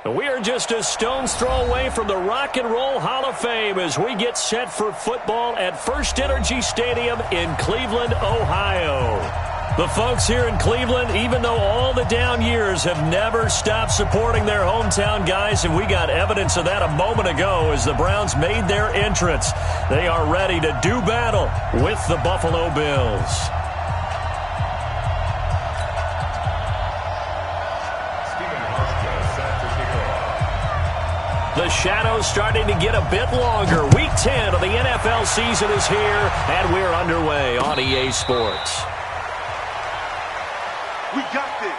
We are just a stone's throw away from the Rock and Roll Hall of Fame as we get set for football at First Energy Stadium in Cleveland, Ohio. The folks here in Cleveland, even though all the down years, have never stopped supporting their hometown guys, and we got evidence of that a moment ago as the Browns made their entrance. They are ready to do battle with the Buffalo Bills. The shadow's starting to get a bit longer. Week 10 of the NFL season is here, and we're underway on EA Sports. We got this.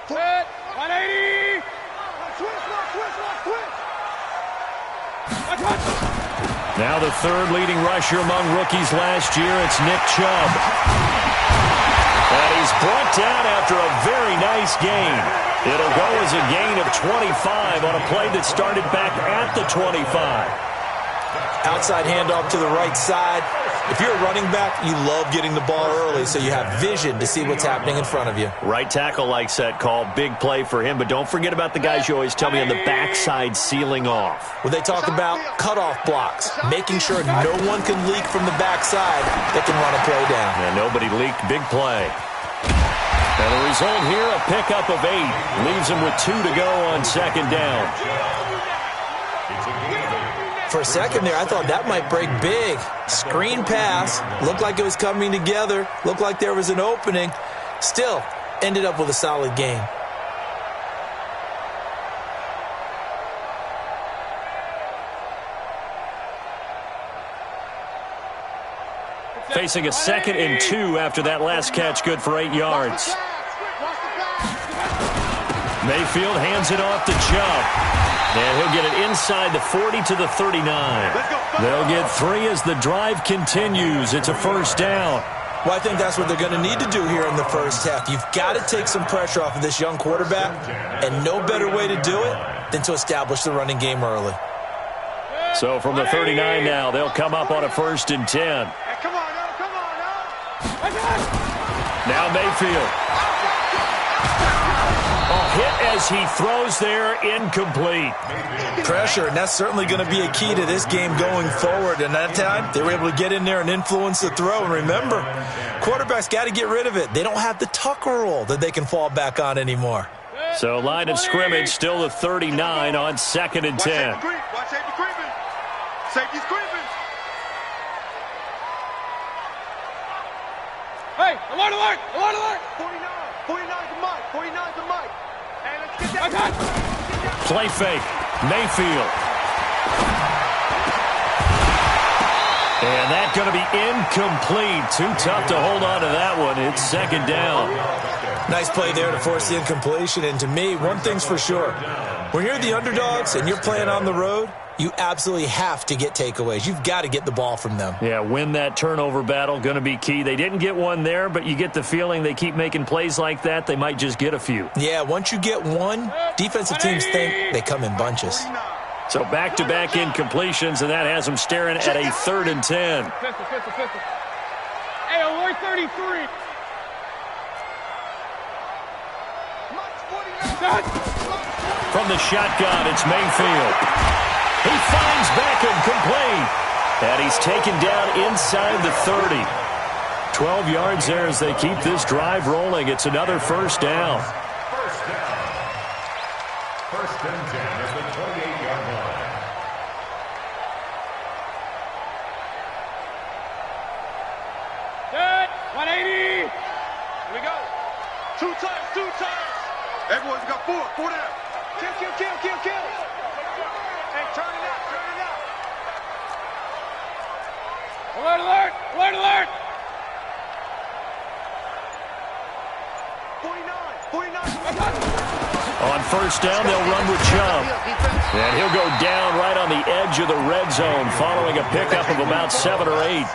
Twist, 180. Now the third leading rusher among rookies last year, it's Nick Chubb. And he's brought down after a very nice gain. It'll go as a gain of 25 on a play that started back at the 25. Outside handoff to the right side. If you're a running back, you love getting the ball early so you have vision to see what's happening in front of you. Right tackle likes that call. Big play for him, but don't forget about the guys you always tell me on the backside sealing off. When they talk about cutoff blocks, making sure no one can leak from the backside that can run a play down. And nobody leaked. Big play. And the result here, a pickup of 8. Leaves him with 2 to go on second down. For a second there, I thought that might break big. Screen pass. Looked like it was coming together. Looked like there was an opening. Still, ended up with a solid gain. Facing a 2nd and 2 after that last catch, good for 8 yards. Mayfield hands it off to Chubb. And he'll get it inside the 40 to the 39. They'll get 3 as the drive continues. It's a first down. Well, I think that's what they're going to need to do here in the first half. You've got to take some pressure off of this young quarterback, and no better way to do it than to establish the running game early. So from the 39 now, they'll come up on a 1st and 10. Now Mayfield. Hit as he throws there, incomplete. Pressure, and that's certainly going to be a key to this game going forward. And that time, they were able to get in there and influence the throw. And remember, quarterbacks got to get rid of it. They don't have the Tucker roll that they can fall back on anymore. So line of scrimmage, still the 39 on 2nd and 10. Watch safety creeping. Safety's creeping. Hey, alert, alert, alert, alert. 49 to Mike. 49 to Mike. Play fake. Mayfield. And that's going to be incomplete. Too tough to hold on to that one. It's 2nd down. Nice play there to force the incompletion. And to me, one thing's for sure. When you're the underdogs and you're playing on the road, you absolutely have to get takeaways. You've got to get the ball from them. Yeah, win that turnover battle, going to be key. They didn't get one there, but you get the feeling they keep making plays like that, they might just get a few. Yeah, once you get one, defensive teams think they come in bunches. So back-to-back incompletions, and that has them staring at a 3rd and 10. Hey, alert 33. From the shotgun, it's Mayfield. He finds Beckham complete. And he's taken down inside the 30. 12 yards there as they keep this drive rolling. It's another first down. First and 10 at the 28-yard line. Set, 180. Here we go. 2 times. Everyone's got 4 down. Kill. Hey, turn it out. Alert, alert! 49. On first down, they'll run with Chubb. And he'll go down right on the edge of the red zone following a pickup of about 7 or 8.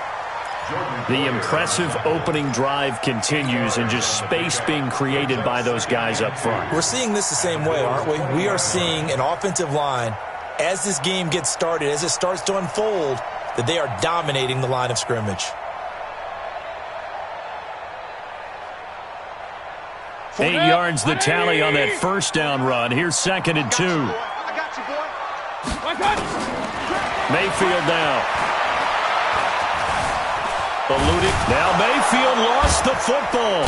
The impressive opening drive continues and just space being created by those guys up front. We're seeing this the same way, aren't we? We are seeing an offensive line, as this game gets started, as it starts to unfold, that they are dominating the line of scrimmage. 8 yards the tally on that first down run. Here's 2nd and 2. I got you, boy. Mayfield now. Eluding. Now Mayfield lost the football.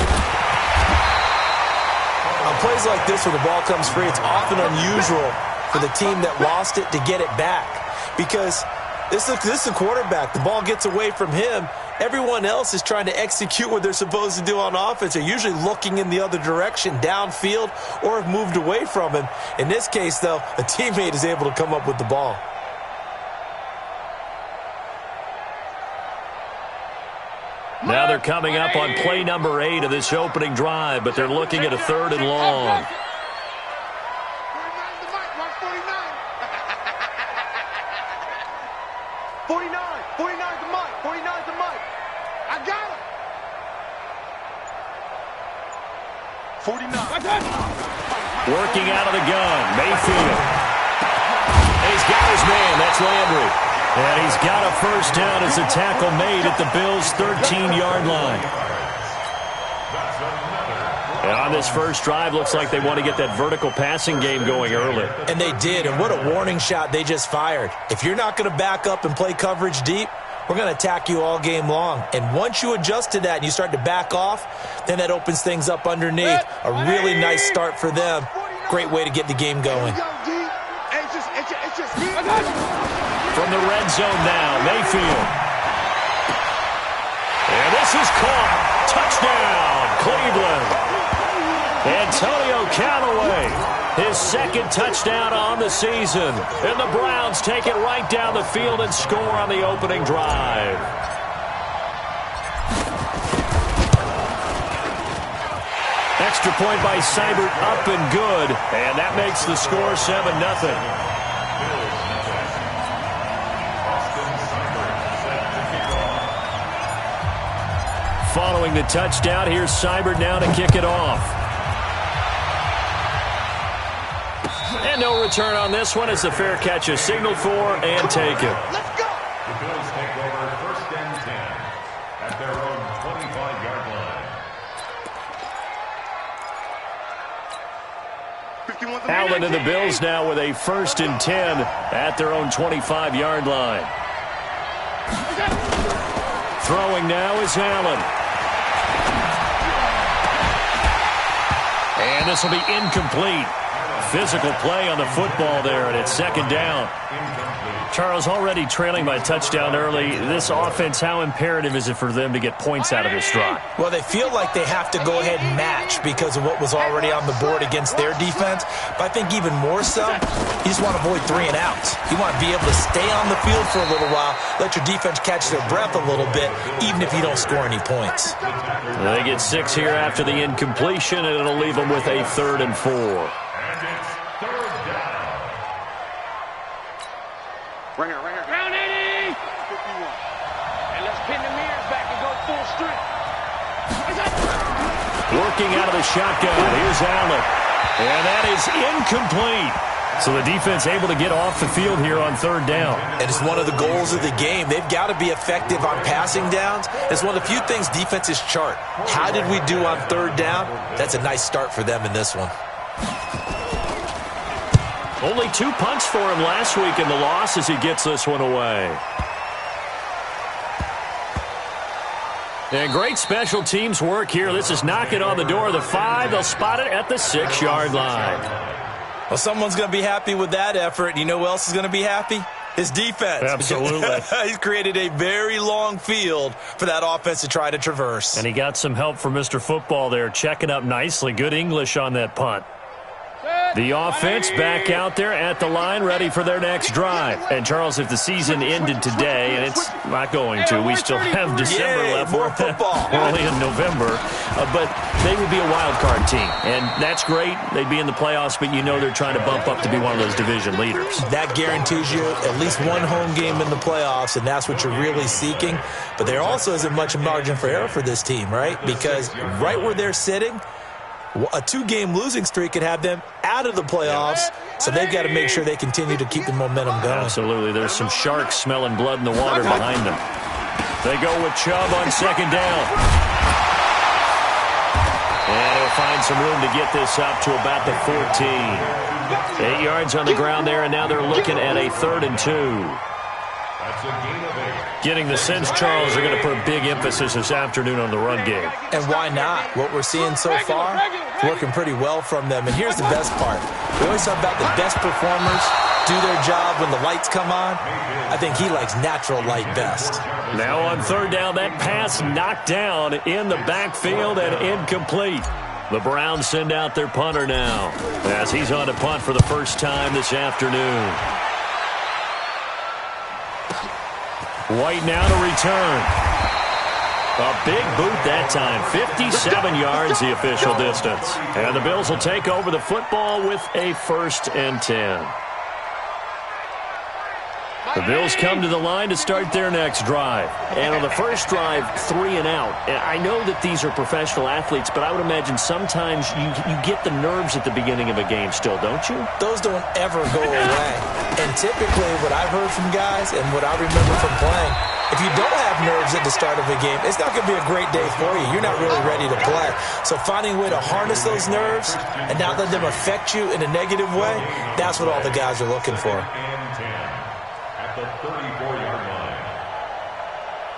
On plays like this where the ball comes free, it's often unusual for the team that lost it to get it back. Because this is the quarterback. The ball gets away from him. Everyone else is trying to execute what they're supposed to do on offense. They're usually looking in the other direction, downfield, or have moved away from him. In this case, though, a teammate is able to come up with the ball. Now they're coming up on play number 8 of this opening drive, but they're looking at a 3rd and long. 49's the mic. 49's the mic. I got him. 49. Working out of the gun, Mayfield. He's got his man. That's Landry. And he's got a first down as a tackle made at the Bills' 13-yard line. And on this first drive, looks like they want to get that vertical passing game going early. And they did, and what a warning shot they just fired. If you're not going to back up and play coverage deep, we're going to attack you all game long. And once you adjust to that and you start to back off, then that opens things up underneath. A really nice start for them. Great way to get the game going. From the red zone now, Mayfield. And this is caught. Touchdown, Cleveland. Antonio Callaway, his 2nd touchdown on the season. And the Browns take it right down the field and score on the opening drive. Extra point by Seibert, up and good. And that makes the score 7-0. Following the touchdown, here's Seibert now to kick it off. And no return on this one as the fair catch is signaled for and taken. Let's go. The Bills take over 1st and 10 at their own 25-yard line. Allen and the Bills now with a 1st and 10 at their own 25-yard line. Throwing now is Allen. And this will be incomplete. Physical play on the football there, and it's 2nd down. Charles, already trailing by touchdown early. This offense, how imperative is it for them to get points out of this drive? Well, they feel like they have to go ahead and match because of what was already on the board against their defense. But I think even more so, you just want to avoid 3 and outs. You want to be able to stay on the field for a little while, let your defense catch their breath a little bit, even if you don't score any points. They get 6 here after the incompletion, and it'll leave them with a 3rd and 4. Right here. Round 80. 51. And let's pin the mirrors back and go full strength. Working out of the shotgun. Here's Allen. And that is incomplete. So the defense able to get off the field here on 3rd down. And it's one of the goals of the game. They've got to be effective on passing downs. It's one of the few things defenses chart. How did we do on 3rd down? That's a nice start for them in this one. Only 2 punts for him last week in the loss as he gets this one away. And great special teams work here. This is knocking on the door of the 5. They'll spot it at the 6-yard line. Well, someone's going to be happy with that effort. You know who else is going to be happy? His defense. Absolutely. He's created a very long field for that offense to try to traverse. And he got some help from Mr. Football there, checking up nicely. Good English on that punt. Set. The offense back out there at the line, ready for their next drive. And, Charles, if the season ended today, and it's not going to, we still have December left. More football. We're only in November. But they would be a wild card team. And that's great. They'd be in the playoffs, but you know they're trying to bump up to be one of those division leaders. That guarantees you at least one home game in the playoffs, and that's what you're really seeking. But there also isn't much margin for error for this team, right? Because right where they're sitting, a 2-game losing streak could have them out of the playoffs, so they've got to make sure they continue to keep the momentum going. Absolutely. There's some sharks smelling blood in the water behind them. They go with Chubb on second down. And he'll find some room to get this up to about the 14. 8 yards on the ground there, and now they're looking at a 3rd and 2. That's a gain of 8. Getting the sense, Charles, they're going to put a big emphasis this afternoon on the run game. And why not? What we're seeing so far, it's working pretty well from them. And here's the best part. We always talk about the best performers do their job when the lights come on. I think he likes natural light best. Now on 3rd down, that pass knocked down in the backfield and incomplete. The Browns send out their punter now as he's on to punt for the first time this afternoon. White now to return. A big boot that time. 57 yards the official distance. And the Bills will take over the football with a 1st and 10. The Bills come to the line to start their next drive. And on the first drive, 3 and out. And I know that these are professional athletes, but I would imagine sometimes you get the nerves at the beginning of a game still, don't you? Those don't ever go away. And typically what I've heard from guys and what I remember from playing, if you don't have nerves at the start of a game, it's not going to be a great day for you. You're not really ready to play. So finding a way to harness those nerves and not let them affect you in a negative way, that's what all the guys are looking for. The 34-yard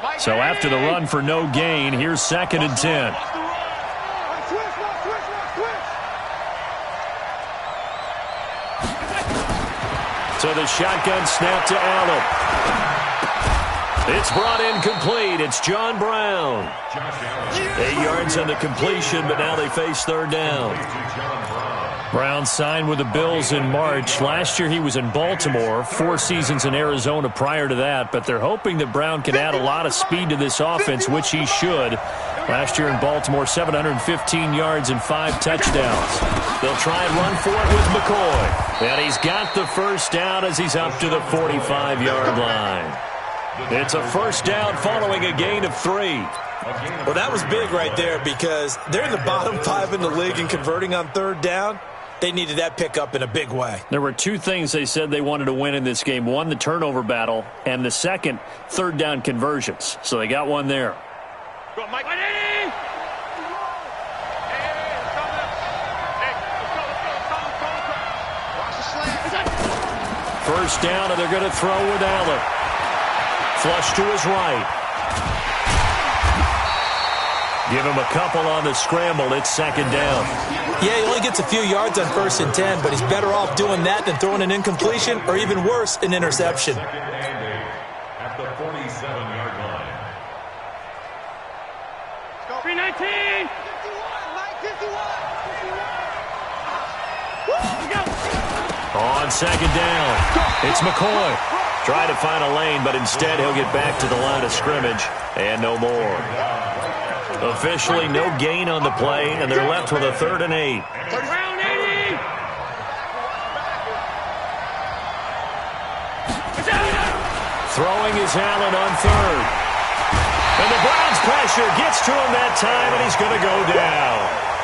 line. So after the run for no gain, here's 2nd and 10. So the shotgun snap to Allen. It's brought in complete. It's John Brown. 8 yards on the completion, but now they face 3rd down. Brown signed with the Bills in March. Last year he was in Baltimore, 4 seasons in Arizona prior to that, but they're hoping that Brown can add a lot of speed to this offense, which he should. Last year in Baltimore, 715 yards and 5 touchdowns. They'll try and run for it with McCoy. And he's got the 1st down as he's up to the 45-yard line. It's a 1st down following a gain of 3. Well, that was big right there because they're in the bottom 5 in the league and converting on 3rd down. They needed that pickup in a big way. There were 2 things they said they wanted to win in this game. One, the turnover battle, and the second, 3rd down conversions. So they got one there. Go, Mike. First down, and they're going to throw with Allen. Flush to his right. Give him a couple on the scramble. It's 2nd down. Yeah, he only gets a few yards on 1st and 10, but he's better off doing that than throwing an incompletion or even worse, an interception. At the 47-yard line. 319. On 2nd down, it's McCoy. Try to find a lane, but instead he'll get back to the line of scrimmage and no more. Officially no gain on the play, and they're left with a 3rd and 8. Round 80. Throwing is Allen on 3rd. And the Browns pressure gets to him that time, and he's going to go down.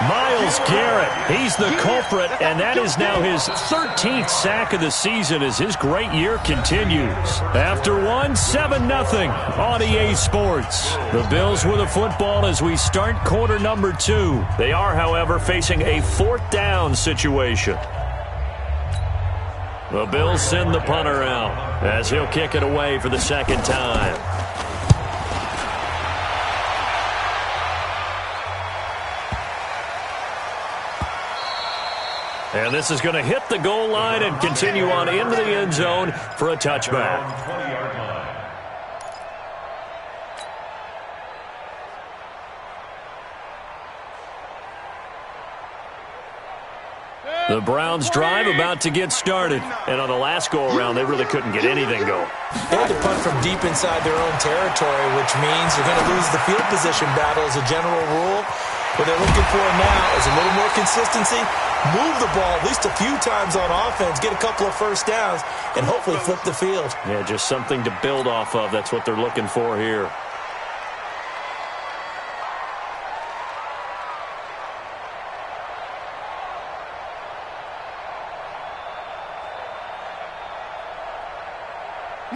Myles Garrett, he's the culprit, and that is now his 13th sack of the season as his great year continues. After one, 7-0 on EA Sports. The Bills with the football as we start quarter number 2. They are, however, facing a 4th down situation. The Bills send the punter out as he'll kick it away for the 2nd time. And this is going to hit the goal line and continue on into the end zone for a touchback. 20-yard line. The Browns drive about to get started. And on the last go-around, they really couldn't get anything going. They had to punt from deep inside their own territory, which means they're going to lose the field position battle as a general rule. What they're looking for now is a little more consistency, move the ball at least a few times on offense, get a couple of first downs, and hopefully flip the field. Yeah, just something to build off of. That's what they're looking for here.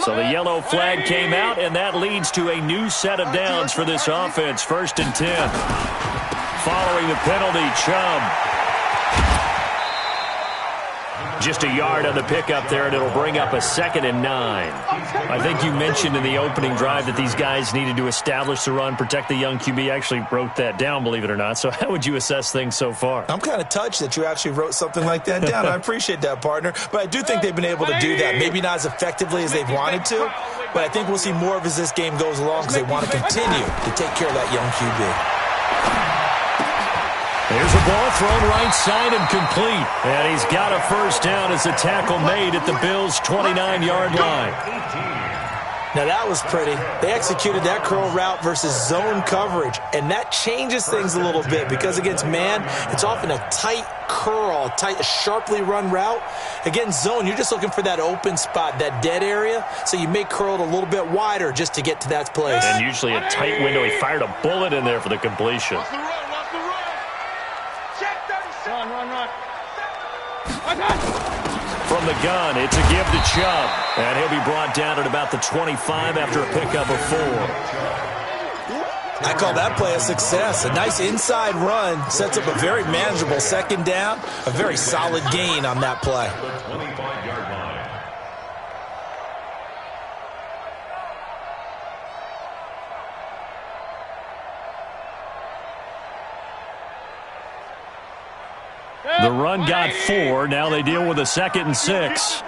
So the yellow flag came out, and that leads to a new set of downs for this offense. 1st and 10. Following the penalty, Chubb. Just a yard on the pickup there, and it'll bring up a 2nd and 9. I think you mentioned in the opening drive that these guys needed to establish the run, protect the young QB. I actually wrote that down, believe it or not. So how would you assess things so far? I'm kind of touched that you actually wrote something like that down. I appreciate that, partner. But I do think they've been able to do that. Maybe not as effectively as they've wanted to, but I think we'll see more of as this game goes along because they want to continue to take care of that young QB. Here's a ball thrown right side and complete. And he's got a first down as the tackle made at the Bills' 29-yard line. Now that was pretty. They executed that curl route versus zone coverage, and that changes things a little bit because against man, it's often a tight curl, a sharply run route. Against zone, you're just looking for that open spot, that dead area, so you may curl it a little bit wider just to get to that place. And usually a tight window. He fired a bullet in there for the completion. From the gun, it's a give to Chubb. And he'll be brought down at about the 25 after a pickup of 4. I call that play a success. A nice inside run sets up a very manageable 2nd down. A very solid gain on that play. The run got 4. Now they deal with a 2nd and 6.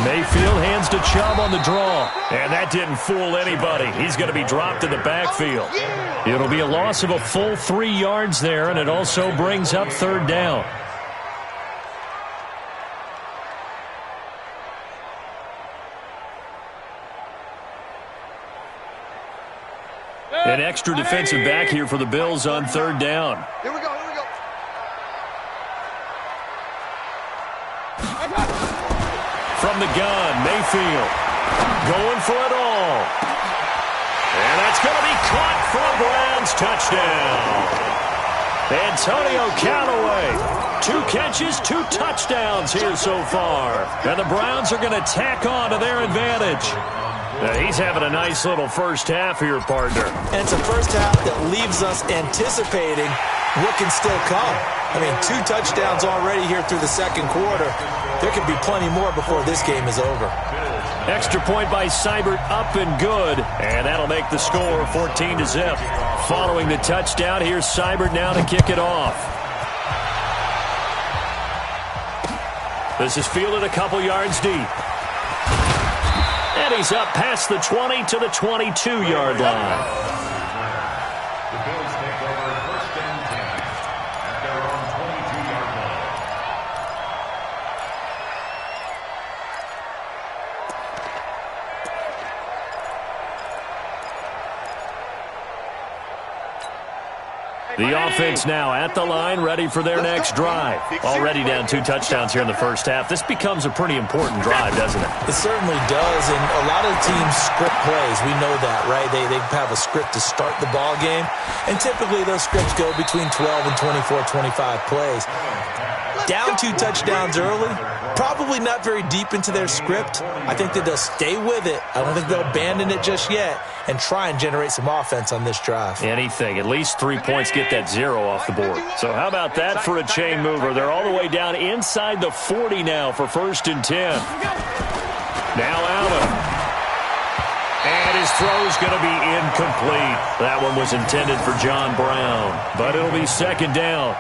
Mayfield hands to Chubb on the draw. And that didn't fool anybody. He's going to be dropped in the backfield. It'll be a loss of a full 3 yards there, and it also brings up 3rd down. An extra defensive back here for the Bills on 3rd down. Here we go, here we go. From the gun, Mayfield going for it all. And that's going to be caught for a Browns touchdown. Antonio Callaway, 2 catches, 2 touchdowns here so far. And the Browns are going to tack on to their advantage. He's having a nice little first half here, partner. And it's a first half that leaves us anticipating what can still come. I mean, 2 touchdowns already here through the 2nd quarter. There could be plenty more before this game is over. Extra point by Seibert, up and good. And that'll make the score 14-0. Following the touchdown, here's Seibert now to kick it off. This is fielded a couple yards deep. And he's up past the 20 to the 22-yard line. The Bills take over 1st and 10 at their own 22-yard line. The offense now at the line, ready for their next drive. Already down 2 touchdowns here in the first half. This becomes a pretty important drive, doesn't it? It certainly does, and a lot of teams script plays. We know that, right? They have a script to start the ball game, and typically those scripts go between 12 and 24, 25 plays. Down 2 touchdowns early, probably not very deep into their script. I think that they'll stay with it. I don't think they'll abandon it just yet and try and generate some offense on this drive. Anything. At least 3 points, get that 0 off the board. So how about that for a chain mover? They're all the way down inside the 40 now for 1st and 10. Now Allen. And his throw's going to be incomplete. That one was intended for John Brown, but it'll be 2nd down.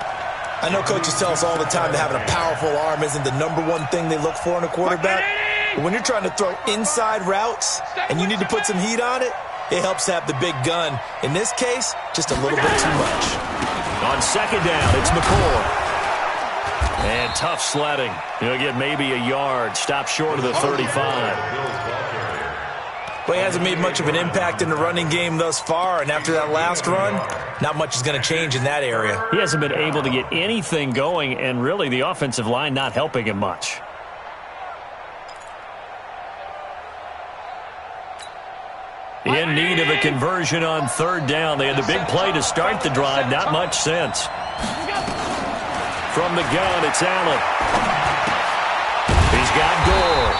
I know coaches tell us all the time that having a powerful arm isn't the #1 thing they look for in a quarterback. But when you're trying to throw inside routes and you need to put some heat on it, it helps to have the big gun. In this case, just a little bit too much. On second down, it's McCoy. And tough sledding. He'll get maybe a yard. Stop short of the 35. Well, he hasn't made much of an impact in the running game thus far, and after that last run, not much is going to change in that area. He hasn't been able to get anything going, and really the offensive line not helping him much. In need of a conversion on third down. They had the big play to start the drive. Not much since. From the gun, it's Allen. He's got Gore.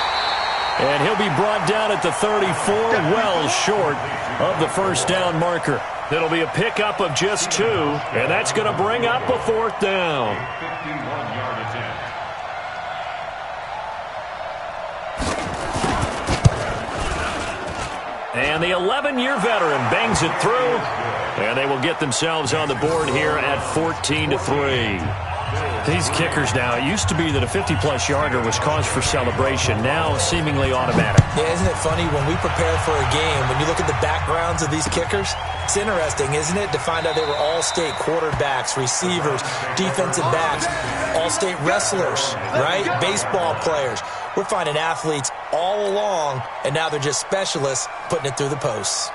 And he'll be brought down at the 34, well short of the first down marker. It'll be a pickup of just 2, and that's going to bring up a 4th down. 51-yard attempt. And the 11-year veteran bangs it through, and they will get themselves on the board here at 14-3. These kickers now, it used to be that a 50-plus yarder was cause for celebration. Now seemingly automatic. Yeah, isn't it funny when we prepare for a game, when you look at the backgrounds of these kickers, it's interesting, isn't it, to find out they were all-state quarterbacks, receivers, defensive backs, all-state wrestlers, right? Baseball players. We're finding athletes all along, and now they're just specialists putting it through the posts.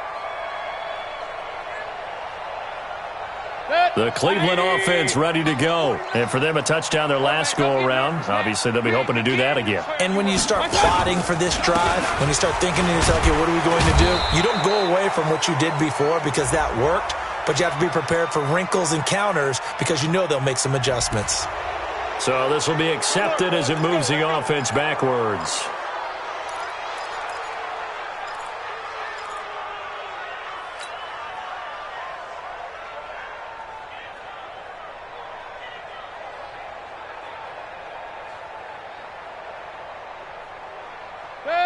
The Cleveland offense ready to go. And for them, a touchdown their last go-around. Obviously, they'll be hoping to do that again. And when you start plotting for this drive, when you start thinking to yourself, okay, what are we going to do? You don't go away from what you did before because that worked, but you have to be prepared for wrinkles and counters because you know they'll make some adjustments. So this will be accepted as it moves the offense backwards.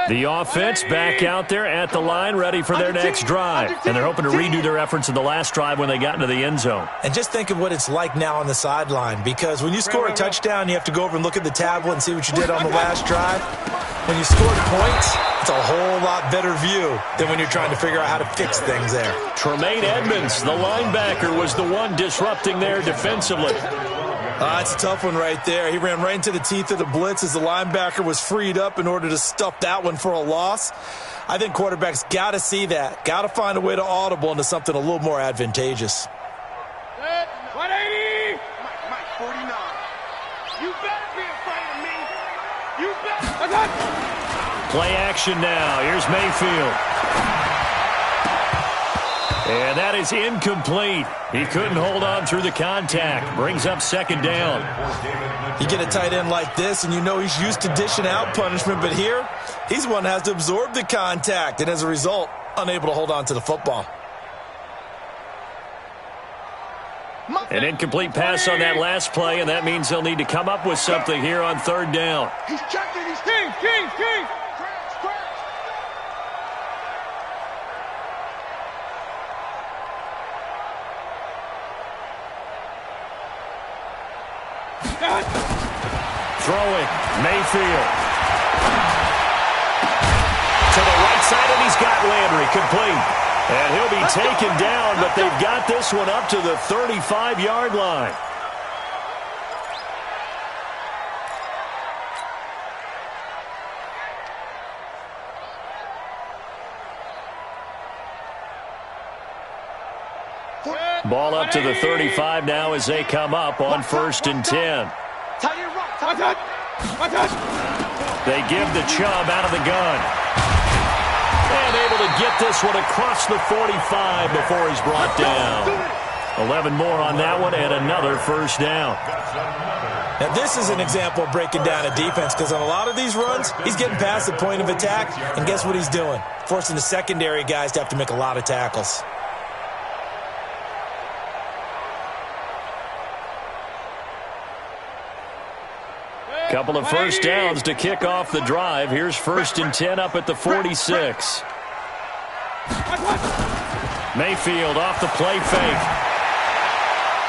The offense back out there at the line, ready for their next drive. And they're hoping to redo their efforts in the last drive when they got into the end zone. And just think of what it's like now on the sideline, because when you score a touchdown, you have to go over and look at the tablet and see what you did on the last drive. When you scored points, it's a whole lot better view than when you're trying to figure out how to fix things there. Tremaine Edmonds, the linebacker, was the one disrupting there defensively. It's a tough one right there. He ran right into the teeth of the blitz as the linebacker was freed up in order to stuff that one for a loss. I think quarterbacks got to see that, got to find a way to audible into something a little more advantageous. 180! Mike 49. You better be afraid of me. You better. Play action now. Here's Mayfield. And that is incomplete. He couldn't hold on through the contact. Brings up second down. You get a tight end like this, and you know he's used to dishing out punishment, but here, he's one that has to absorb the contact, and as a result, unable to hold on to the football. An incomplete pass on that last play, and that means they'll need to come up with something here on third down. He's checking. He's king. Throwing, Mayfield. To the right side, and he's got Landry complete. And he'll be taken down, but they've got this one up to the 35-yard line. Ball up to the 35 now as they come up on 1st and 10. They give the Chubb out of the gun. And able to get this one across the 45 before he's brought down. 11 more on that one and another first down. Now this is an example of breaking down a defense, because on a lot of these runs, he's getting past the point of attack, and guess what he's doing? Forcing the secondary guys to have to make a lot of tackles. Couple of first downs to kick off the drive. Here's 1st and 10 up at the 46. Mayfield off the play fake.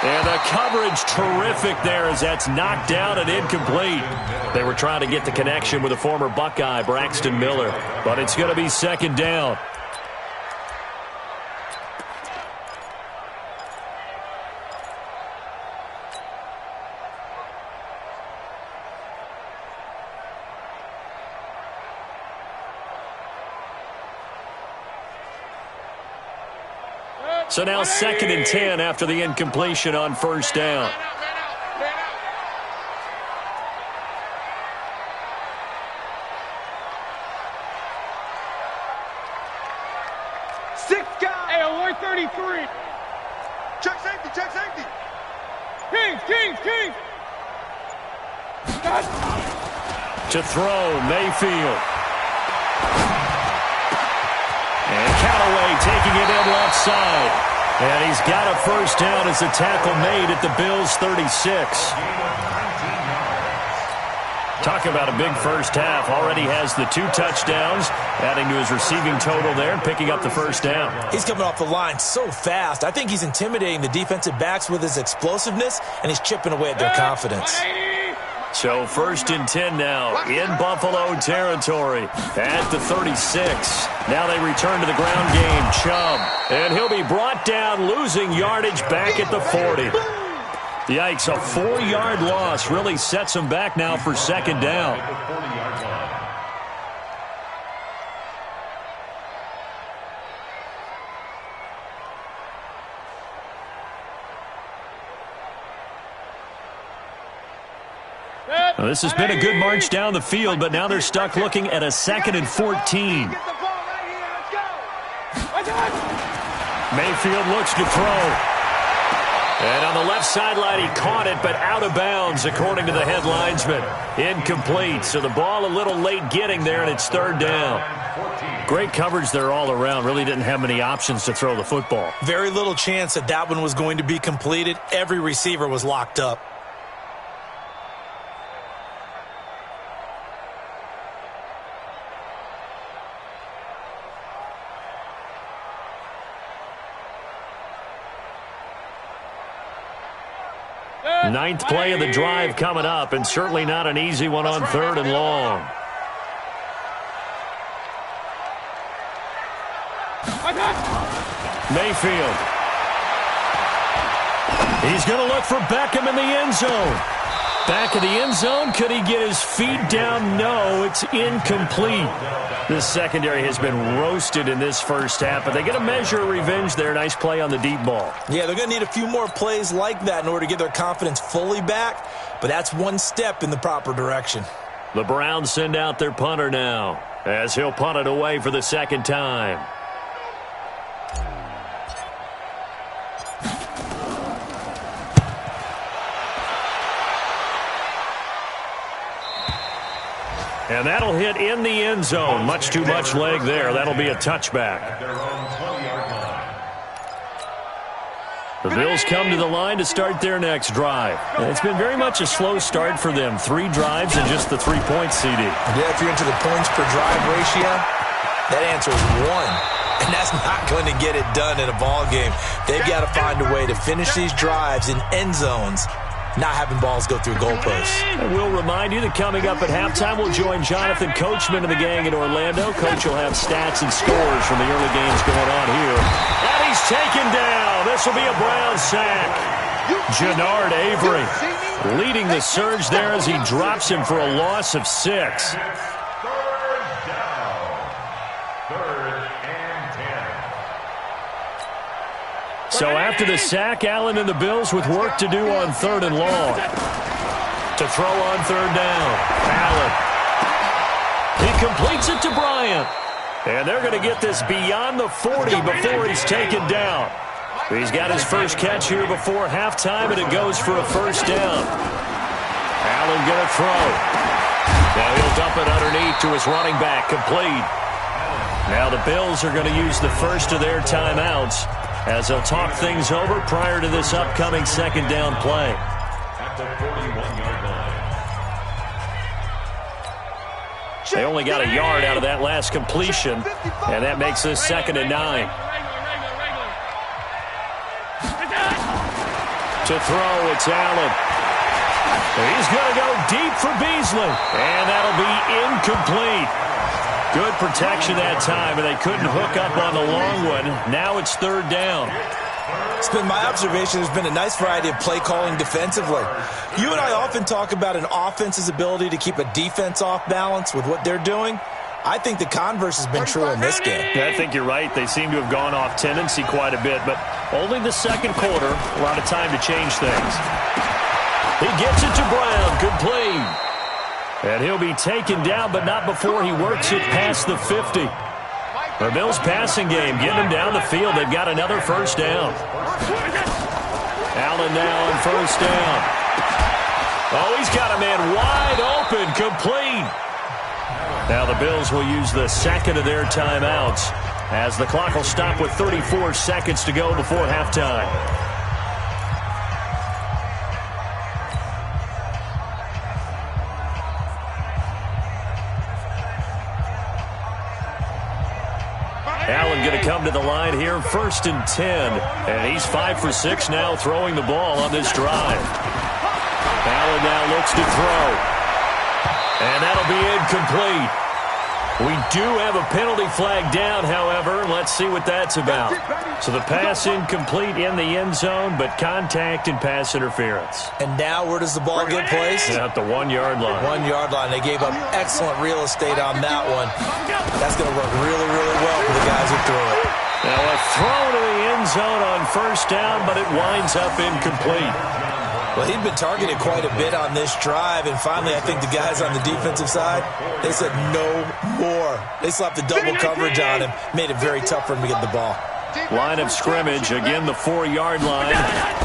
And the coverage terrific there as that's knocked down and incomplete. They were trying to get the connection with a former Buckeye, Braxton Miller. But it's going to be second down. So now 2nd and 10 after the incompletion on first down. Six guys. Hey, 133. Check safety, check safety. Kings. To throw, Mayfield. And Callaway taking it in left side. And he's got a first down as the tackle made at the Bills' 36. Talk about a big first half. Already has the 2 touchdowns, adding to his receiving total there and picking up the first down. He's coming off the line so fast. I think he's intimidating the defensive backs with his explosiveness, and he's chipping away at their confidence. So 1st and 10 now in Buffalo territory at the 36. Now they return to the ground game. Chubb. And he'll be brought down, losing yardage back at the 40. Yikes, a 4-yard loss really sets him back now for 2nd down. Well, this has been a good march down the field, but now they're stuck looking at a 2nd and 14. Mayfield looks to throw. And on the left sideline, he caught it, but out of bounds, according to the head linesman. Incomplete, so the ball a little late getting there, and it's 3rd down. Great coverage there all around. Really didn't have many options to throw the football. Very little chance that one was going to be completed. Every receiver was locked up. Ninth play of the drive coming up, and certainly not an easy one on 3rd and long. Mayfield. He's going to look for Beckham in the end zone. Back of the end zone. Could he get his feet down? No, it's incomplete. This secondary has been roasted in this first half, but they get a measure of revenge there. Nice play on the deep ball. Yeah, they're going to need a few more plays like that in order to get their confidence fully back, but that's one step in the proper direction. The Browns send out their punter now, as he'll punt it away for the 2nd time. And that'll hit in the end zone. Much too much leg there. That'll be a touchback. The Bills come to the line to start their next drive. And it's been very much a slow start for them. 3 drives and just the 3 points, CD. Yeah, if you're into the points per drive ratio, that answer is 1. And that's not going to get it done in a ball game. They've got to find a way to finish these drives in end zones, not having balls go through goalposts. And we'll remind you that coming up at halftime, we'll join Jonathan Coachman and the gang in Orlando. Coach will have stats and scores from the early games going on here. And he's taken down. This will be a Brown sack. Jannard Avery leading the surge there as he drops him for a loss of 6. So after the sack, Allen and the Bills with work to do on 3rd and long. To throw on 3rd down, Allen. He completes it to Bryant. And they're going to get this beyond the 40 before he's taken down. He's got his first catch here before halftime, and it goes for a first down. Allen going to throw. Now he'll dump it underneath to his running back, complete. Now the Bills are going to use the first of their timeouts as they'll talk things over prior to this upcoming 2nd down play. At the 41-yard line. They only got a yard out of that last completion, and that makes this 2nd and 9. To throw, it's Allen. He's going to go deep for Beasley, and that'll be incomplete. Good protection that time, and they couldn't hook up on the long one. Now it's 3rd down. It's been my observation there's been a nice variety of play calling defensively. You and I often talk about an offense's ability to keep a defense off balance with what they're doing. I think the converse has been true in this game. Yeah, I think you're right. They seem to have gone off tendency quite a bit, but only the second quarter. A lot of time to change things. He gets it to Brown. Complete. And he'll be taken down, but not before he works it past the 50. The Bills passing game, getting him down the field. They've got another first down. Allen now on first down. Oh, he's got a man wide open, complete. Now the Bills will use the second of their timeouts as the clock will stop with 34 seconds to go before halftime. Allen going to come to the line here, 1st and 10. And he's 5 for 6 now throwing the ball on this drive. Allen now looks to throw. And that'll be incomplete. We do have a penalty flag down, however. Let's see what that's about. So the pass incomplete in the end zone, but contact and pass interference. And now where does the ball get placed? At the 1-yard line. 1-yard line. They gave up excellent real estate on that one. That's going to work really, really well for the guys who threw it. Now a throw to the end zone on first down, but it winds up incomplete. Well, he'd been targeted quite a bit on this drive, and finally I think the guys on the defensive side, they said no more. They slapped the double coverage on him, made it very tough for him to get the ball. Line of scrimmage, again the 4-yard line,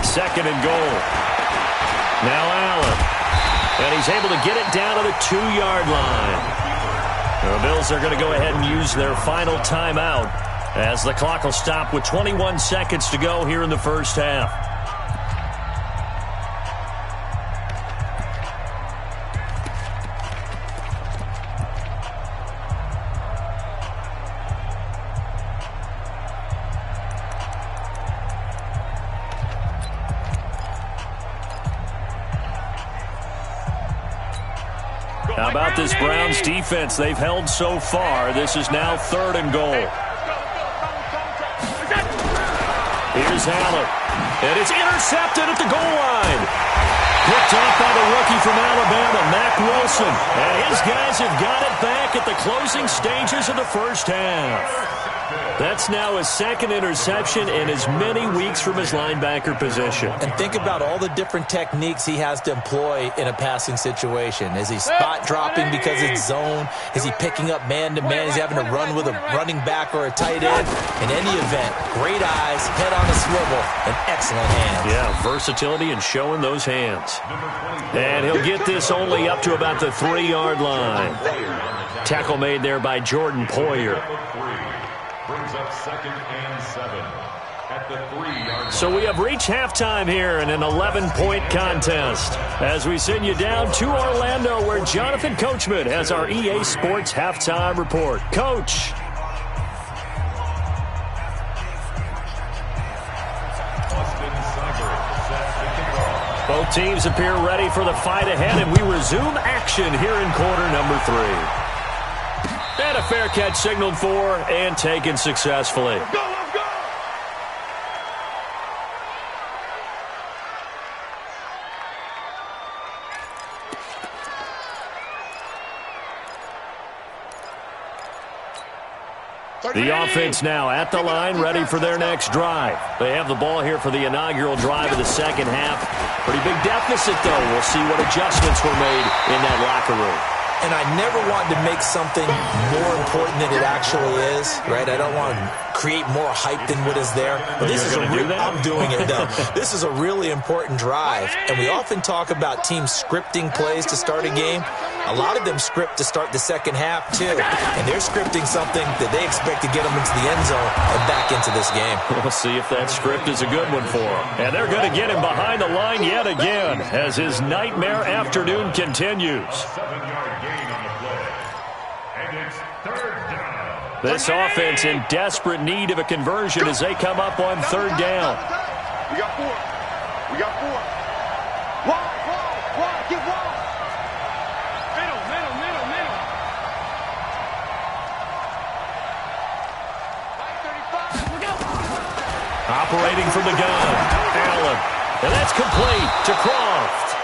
2nd and goal. Now Allen, and he's able to get it down to the 2-yard line. The Bills are going to go ahead and use their final timeout as the clock will stop with 21 seconds to go here in the first half. How about this Browns defense they've held so far? This is now 3rd and goal. Here's Allen. And it's intercepted at the goal line. Picked off by the rookie from Alabama, Mack Wilson. And his guys have got it back at the closing stages of the first half. That's now his 2nd interception in as many weeks from his linebacker position. And think about all the different techniques he has to employ in a passing situation. Is he spot dropping because it's zone? Is he picking up man-to-man? Is he having to run with a running back or a tight end? In any event, great eyes, head on a swivel, and excellent hands. Yeah, versatility and showing those hands. And he'll get this only up to about the 3-yard line. Tackle made there by Jordan Poyer. Brings up 2nd and 7 at the 3-yard line. So we have reached halftime here in an 11-point contest as we send you down to Orlando where Jonathan Coachman has our EA Sports halftime report. Coach. Both teams appear ready for the fight ahead, and we resume action here in quarter number 3. And a fair catch signaled for and taken successfully. Let's go, let's go! The offense now at the line, ready for their next drive. They have the ball here for the inaugural drive of the second half. Pretty big deficit, though. We'll see what adjustments were made in that locker room. And I never want to make something more important than it actually is, right? I don't want to create more hype than what is there. But this is I'm doing it, though. This is a really important drive. And we often talk about teams scripting plays to start a game. A lot of them script to start the second half, too. And they're scripting something that they expect to get them into the end zone and back into this game. We'll see if that script is a good one for them. And they're going to get him behind the line yet again as his nightmare afternoon continues. 7-yard gain on the play. And it's 3rd down. This offense in desperate need of a conversion as they come up on 3rd down. We got 4. We got 4. Wide, get wide. Middle. Operating from the gun, Allen. And that's complete to Croft.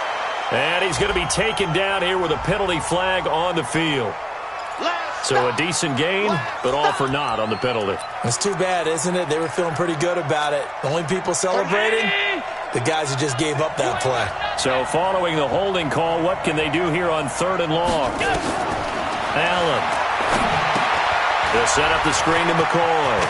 And he's going to be taken down here with a penalty flag on the field. Last So a decent gain, but all for naught on the penalty. It's too bad, isn't it? They were feeling pretty good about it. The only people celebrating, the guys who just gave up that play. So following the holding call, what can they do here on 3rd and long? Allen. They'll set up the screen to McCoy.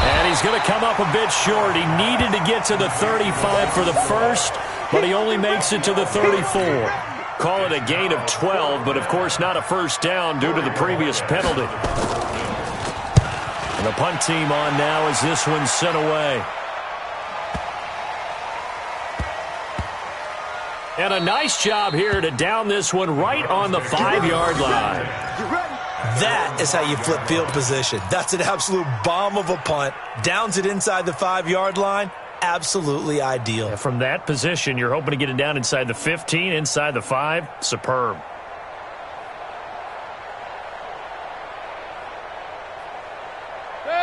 And he's going to come up a bit short. He needed to get to the 35 for the first, but he only makes it to the 34. Call it a gain of 12, but of course not a first down due to the previous penalty. And the punt team on now as this one's sent away. And a nice job here to down this one right on the 5-yard line. That is how you flip field position. That's an absolute bomb of a punt. Downs it inside the 5-yard line. Absolutely ideal. Yeah, from that position, you're hoping to get it down inside the 15, inside the 5. Superb.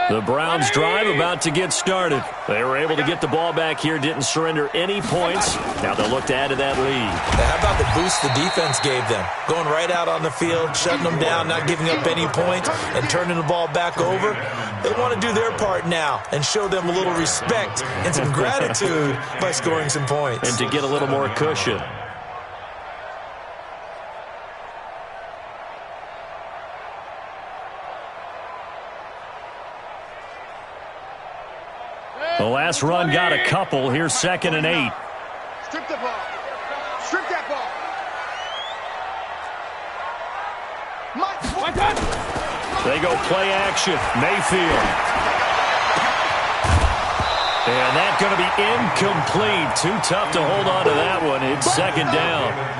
The Browns drive about to get started. They were able to get the ball back here, didn't surrender any points. Now they'll look to add to that lead. How about the boost the defense gave them? Going right out on the field, shutting them down, not giving up any points, and turning the ball back over. They want to do their part now and show them a little respect and some gratitude by scoring some points. And to get a little more cushion. The last run got a couple. Here's 2nd and 8. Strip the ball. Strip that ball. They go play action. Mayfield. And that's going to be incomplete. Too tough to hold on to that one. It's 2nd down.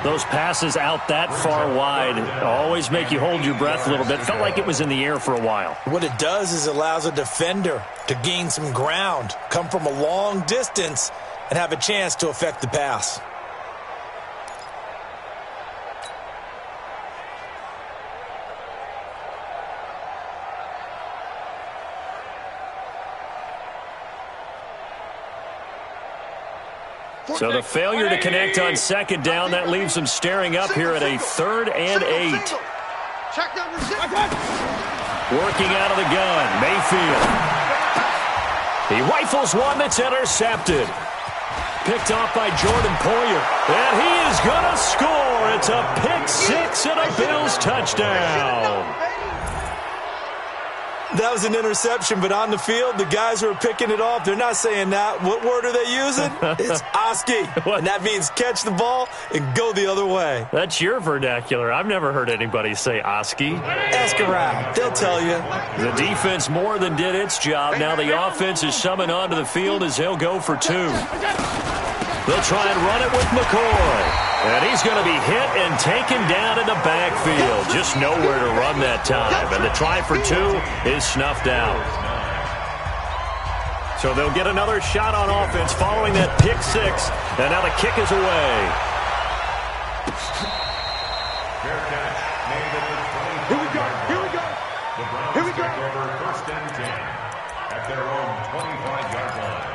Those passes out that far wide always make you hold your breath a little bit. Felt like it was in the air for a while. What it does is it allows a defender to gain some ground, come from a long distance, and have a chance to affect the pass. So the failure to connect on 2nd down, that leaves them staring up here at a 3rd and 8. Working out of the gun, Mayfield. He rifles one that's intercepted. Picked off by Jordan Poyer. And he is going to score. It's a pick 6 and a Bills touchdown. That was an interception, but on the field, the guys who are picking it off, they're not saying that. What word are they using? It's Oski. And that means catch the ball and go the other way. That's your vernacular. I've never heard anybody say Oski. Ask around. They'll tell you. The defense more than did its job. Now the offense is summoned onto the field as they'll go for 2. They'll try and run it with McCoy. And he's going to be hit and taken down in the backfield. Just nowhere to run that time. And the try for 2 is snuffed out. So they'll get another shot on offense following that pick 6. And now the kick is away. Fair catch made at the 25. Here we go. Here we go. The Browns Here we go. take over 1st and 10 at their own 25-yard line.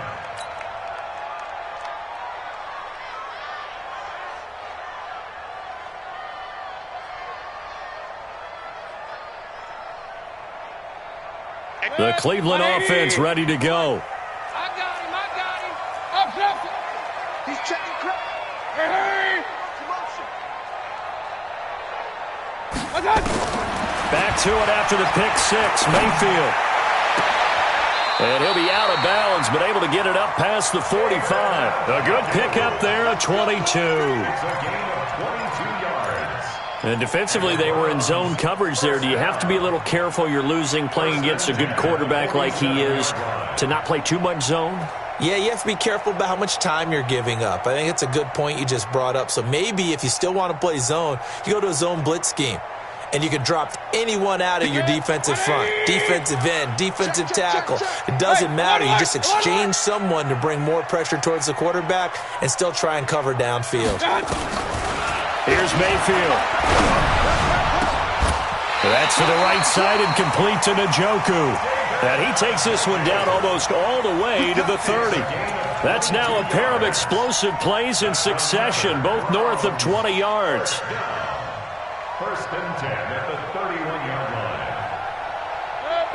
The Cleveland offense ready to go. I got him. Up, up. He's checking crap. Hey. Back to it after the pick 6, Mayfield. And he'll be out of bounds, but able to get it up past the 45. A good pickup there, a 22. It's a gain of 22 yards. And defensively, they were in zone coverage there. Do you have to be a little careful? You're losing, playing against a good quarterback like he is, to not play too much zone? Yeah, you have to be careful about how much time you're giving up. I think it's a good point you just brought up. So maybe if you still want to play zone, you go to a zone blitz scheme. And you can drop anyone out of your defensive front, defensive end, defensive tackle. It doesn't matter. You just exchange someone to bring more pressure towards the quarterback and still try and cover downfield. Here's Mayfield. That's to the right side and complete to Njoku. And he takes this one down almost all the way to the 30. That's now a pair of explosive plays in succession, both north of 20 yards. First and 10 at the 31-yard line.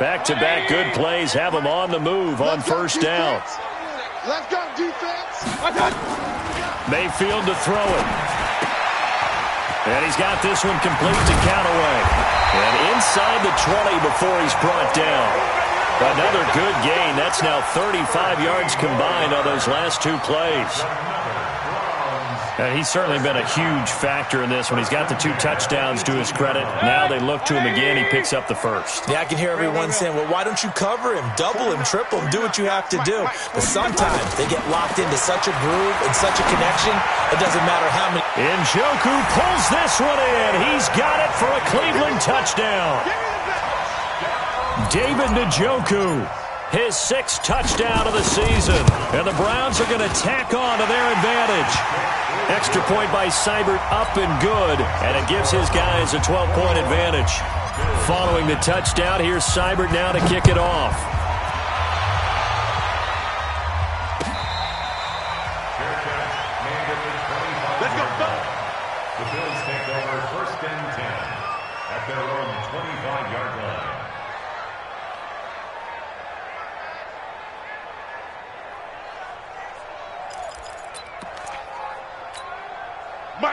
Back-to-back good plays have him on the move on first down. Let's go, defense. Mayfield to throw it. And he's got this one complete to Callaway. And inside the 20 before he's brought down. Another good gain. That's now 35 yards combined on those last two plays. And he's certainly been a huge factor in this when he's got the 2 touchdowns to his credit. Now they look to him again. He picks up the first. Yeah, I can hear everyone saying, well, why don't you cover him, double him, triple him, do what you have to do. But sometimes they get locked into such a groove and such a connection, it doesn't matter how many. Njoku pulls this one in. He's got it for a Cleveland touchdown. David Njoku, his 6th touchdown of the season. And the Browns are going to tack on to their advantage. Extra point by Seibert, up and good. And it gives his guys a 12-point advantage. Following the touchdown, here's Seibert now to kick it off. Let's go. The Bills take over first and 10 at their own 25-yard line.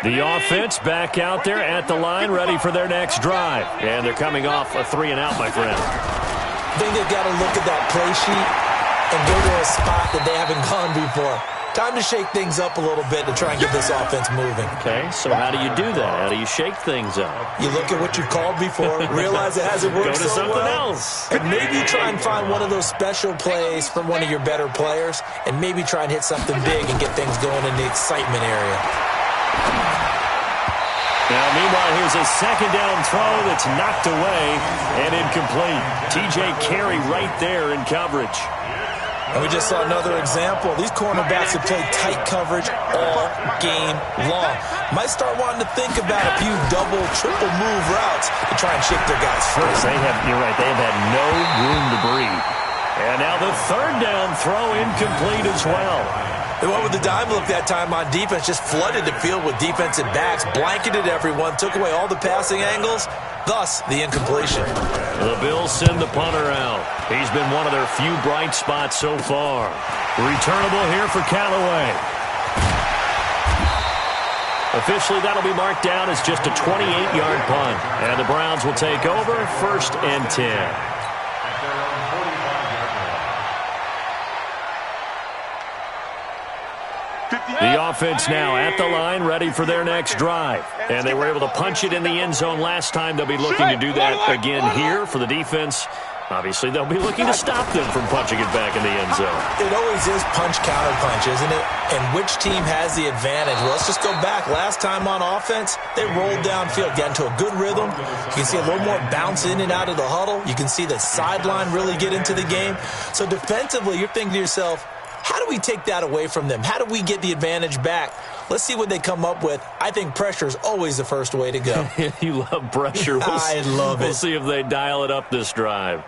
The offense back out there at the line, ready for their next drive. And they're coming off a 3-and-out, my friend. I think they've got to look at that play sheet and go to a spot that they haven't gone before. Time to shake things up a little bit to try and get this offense moving. Okay, so how do you do that? How do you shake things up? You look at what you've called before, realize it hasn't worked Go to so something well, else. and maybe try and find one of those special plays from one of your better players, and maybe try and hit something big and get things going in the excitement area. Now, meanwhile, here's a second down throw that's knocked away and incomplete. T.J. Carey right there in coverage. And we just saw another example. These cornerbacks have played tight coverage all game long. Might start wanting to think about a few double, triple move routes to try and shake their guys first. You're right, they have had no room to breathe. And now the third down throw incomplete as well. They went with the dime look that time on defense, just flooded the field with defensive backs, blanketed everyone, took away all the passing angles, thus the incompletion. The Bills send the punter out. He's been one of their few bright spots so far. Returnable here for Callaway. Officially, that'll be marked down as just a 28-yard punt. And the Browns will take over first and 10. The offense now at the line, ready for their next drive. And they were able to punch it in the end zone last time. They'll be looking to do that again here for the defense. Obviously, they'll be looking to stop them from punching it back in the end zone. It always is punch-counter-punch, isn't it? And which team has the advantage? Well, let's just go back. Last time on offense, they rolled downfield, got into a good rhythm. You can see a little more bounce in and out of the huddle. You can see the sideline really get into the game. So defensively, you're thinking to yourself, how do we take that away from them? How do we get the advantage back? Let's see what they come up with. I think pressure is always the first way to go. You love pressure. I love it. We'll see if they dial it up this drive.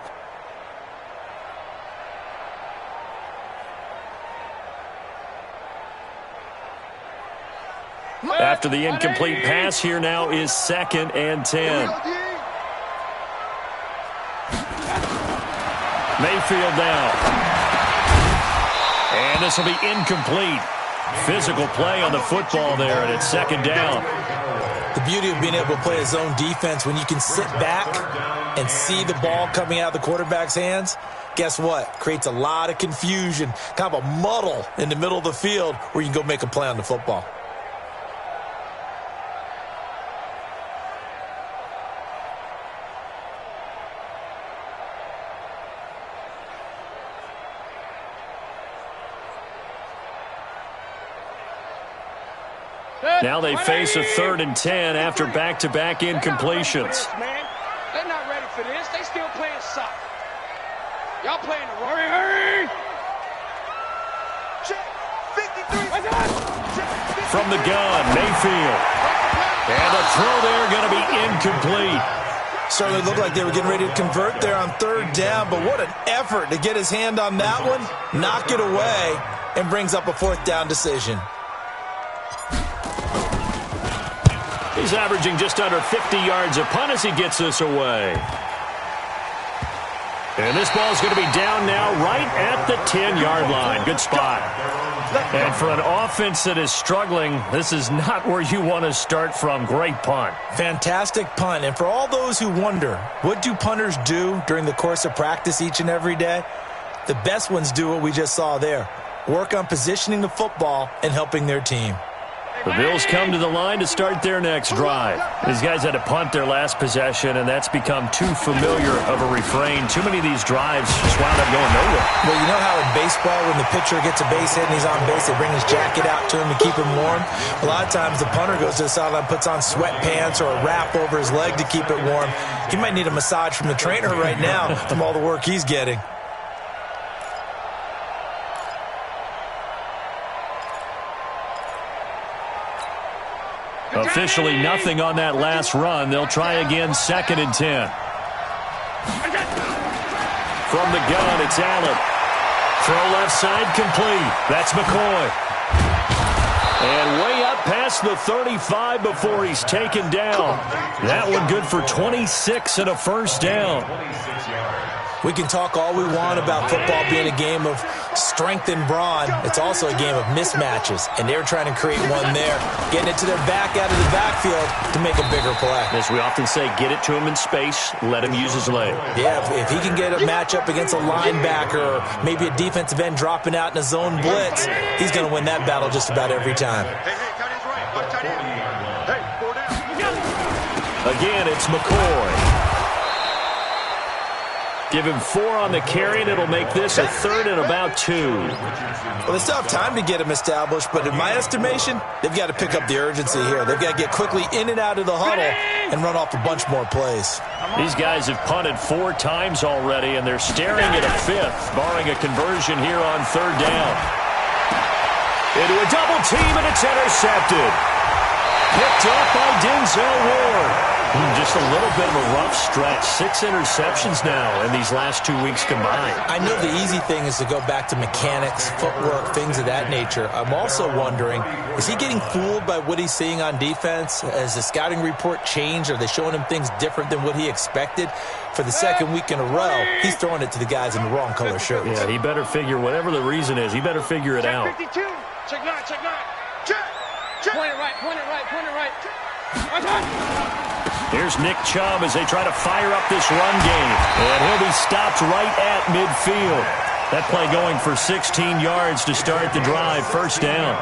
After the incomplete pass, here now is second and 10. Mayfield now. And this will be incomplete. Physical play on the football there, and it's second down. The beauty of being able to play a zone defense, when you can sit back and see the ball coming out of the quarterback's hands, guess what? Creates a lot of confusion, kind of a muddle in the middle of the field where you can go make a play on the football. Now they face a 3rd and 10 after back-to-back incompletions. They're not ready for this. They still playing soccer. Y'all playing the wrong. Hurry! Check. 53. From the gun, Mayfield. And a throw there going to be incomplete. Certainly looked like they were getting ready to convert there on 3rd down, but what an effort to get his hand on that one, knock it away, and brings up a 4th down decision. He's averaging just under 50 yards a punt as he gets this away. And this ball is going to be down now right at the 10-yard line. Good spot. And for an offense that is struggling, this is not where you want to start from. Great punt. Fantastic punt. And for all those who wonder, what do punters do during the course of practice each and every day? The best ones do what we just saw there. Work on positioning the football and helping their team. The Bills come to the line to start their next drive. These guys had to punt their last possession, and that's become too familiar of a refrain. Too many of these drives just wound up going nowhere. Well, you know how in baseball, when the pitcher gets a base hit and he's on base, they bring his jacket out to him to keep him warm? A lot of times the punter goes to the sideline, puts on sweatpants or a wrap over his leg to keep it warm. He might need a massage from the trainer right now from all the work he's getting. Officially nothing on that last run. They'll try again, 2nd and 10. From the gun, it's Allen. Throw left side complete. That's McCoy. And way up past the 35 before he's taken down. That one good for 26 and a first down. We can talk all we want about football being a game of strength and brawn. It's also a game of mismatches, and they're trying to create one there, getting it to their back out of the backfield to make a bigger play. As we often say, get it to him in space, let him use his leg. Yeah, if he can get a matchup against a linebacker or maybe a defensive end dropping out in a zone blitz, he's going to win that battle just about every time. Again, it's McCoy. Give him 4 on the carry, and it'll make this a 3rd and about 2. Well, they still have time to get him established, but in my estimation, they've got to pick up the urgency here. They've got to get quickly in and out of the huddle and run off a bunch more plays. These guys have punted 4 times already, and they're staring at a 5th, barring a conversion here on 3rd down. Into a double team, and it's intercepted. Picked up by Denzel Ward. Just a little bit of a rough stretch. 6 interceptions now in these last 2 weeks combined. I know the easy thing is to go back to mechanics, footwork, things of that nature. I'm also wondering, is he getting fooled by what he's seeing on defense? Has the scouting report changed? Are they showing him things different than what he expected? For the 2nd week in a row, he's throwing it to the guys in the wrong color shirts. Yeah, he better figure, whatever the reason is, he better figure it out. 52. Check 9, check 9. Check. Point it right, point it right, point it right. Here's Nick Chubb as they try to fire up this run game. And he'll be stopped right at midfield. That play going for 16 yards to start the drive. 1st down.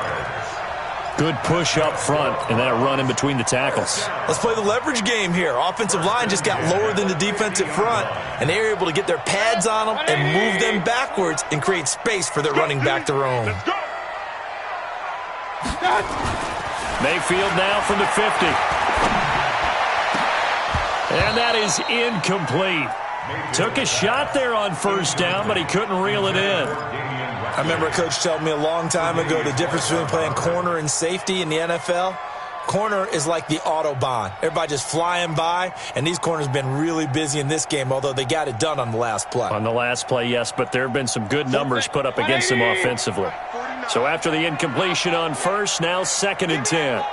Good push up front and that run in between the tackles. Let's play the leverage game here. Offensive line just got lower than the defensive front, and they were able to get their pads on them and move them backwards and create space for their running back to roam. Mayfield now from the 50. And that is incomplete. Took a shot there on 1st down, but he couldn't reel it in. I remember a coach telling me a long time ago the difference between playing corner and safety in the NFL. Corner is like the Autobahn. Everybody just flying by, and these corners have been really busy in this game, although they got it done on the last play. On the last play, yes, but there have been some good numbers put up against them offensively. So after the incompletion on 1st, now 2nd and 10.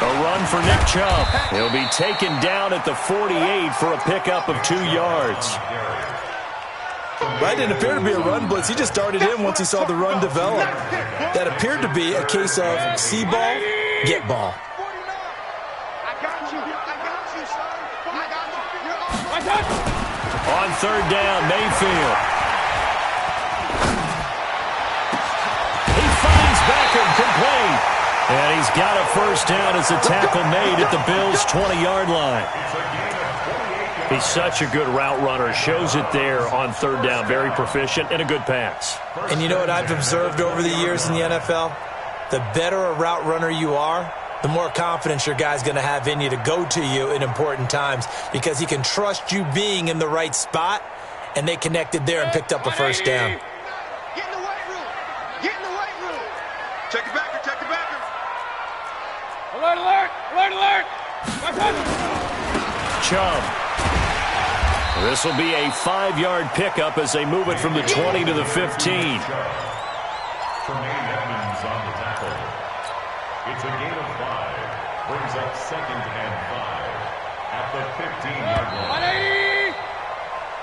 A run for Nick Chubb. He'll be taken down at the 48 for a pickup of 2 yards. That didn't appear to be a run blitz. He just darted in once he saw the run develop. That appeared to be a case of see ball, get ball. On 3rd down, Mayfield. He finds Beckham complete. And he's got a 1st down as a tackle made at the Bills' 20-yard line. He's such a good route runner. Shows it there on 3rd down. Very proficient and a good pass. And you know what I've observed over the years in the NFL? The better a route runner you are, the more confidence your guy's going to have in you to go to you in important times because he can trust you being in the right spot, and they connected there and picked up a 1st down. Get in the weight room. Get in the weight room. Check it back. Check it back. Alert, alert, alert, alert. Chubb. This will be a 5-yard pickup as they move it from the 20 to the 15. Tremaine Edmonds on the tackle. It's a gain of 5. Brings up 2nd and 5 at the 15-yard line.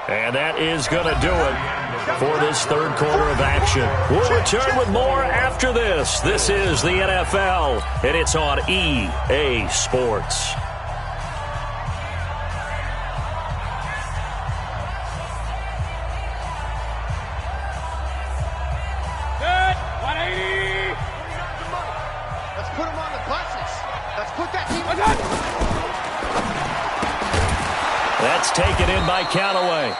And that is going to do it for this third quarter of action. We'll return with more after this. This is the NFL, and it's on EA Sports. That's taken in by Callaway.